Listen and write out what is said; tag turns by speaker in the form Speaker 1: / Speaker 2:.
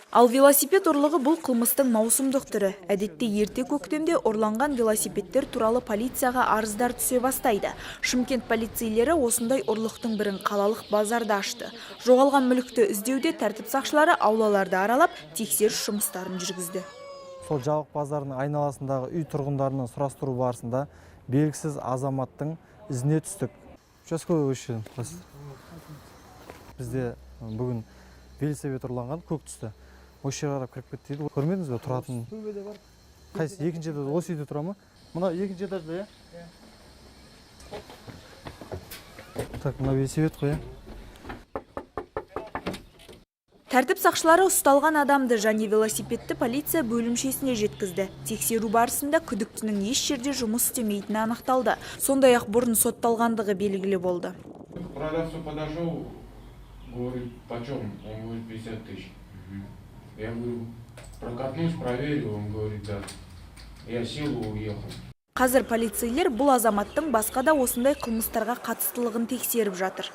Speaker 1: Ал велосипед ұрлығы бұл қылмыстың маусымдық түрі. Әдетте ерте көктемде ұрланған велосипедтер туралы полицияға арыздар түсе бастайды. Шымкент полицейлері осындай ұрлықтың бірін қалалық базарда ашты. Жоғалған мүлікті іздеуде тәртіп сақшылары аулаларды аралап, тексеріс жұмыстарын жүргізді.
Speaker 2: Сол жабық базардың айналасындағы үй тұрғындарының сұрастыру барысында белгісіз азаматтың ізіне түстік. Участковый өшін. Бізде бүгін велосипед ұрланған, көк түсті. Осы қарап кіріп кетті дейді. Көрмедіңіз бе тұратын? Қайсы екінші этажда осы үйде тұра ма? Мына екінші этажда, иә? Так, мына велосипед қой,
Speaker 1: Тәртіп сақшылары ұсталған адамды және велосипедті полиция бөлімшесіне жеткізді. Тексеру барысында күдіктінің еш жерде жұмыс істемейтіні анықталды. Сондай-ақ бұрын сотталғандығы белгілі болды.
Speaker 3: Продавцу подошел, говорит, почем? Он говорит, 50 тысяч. Я говорю, прокатнусь, проверю, он говорит, да. Я сел и уехал.
Speaker 1: Қазір полицейлер бұл азаматтың басқа да осындай қылмыстарға қатыстылығын тексеріп жатыр.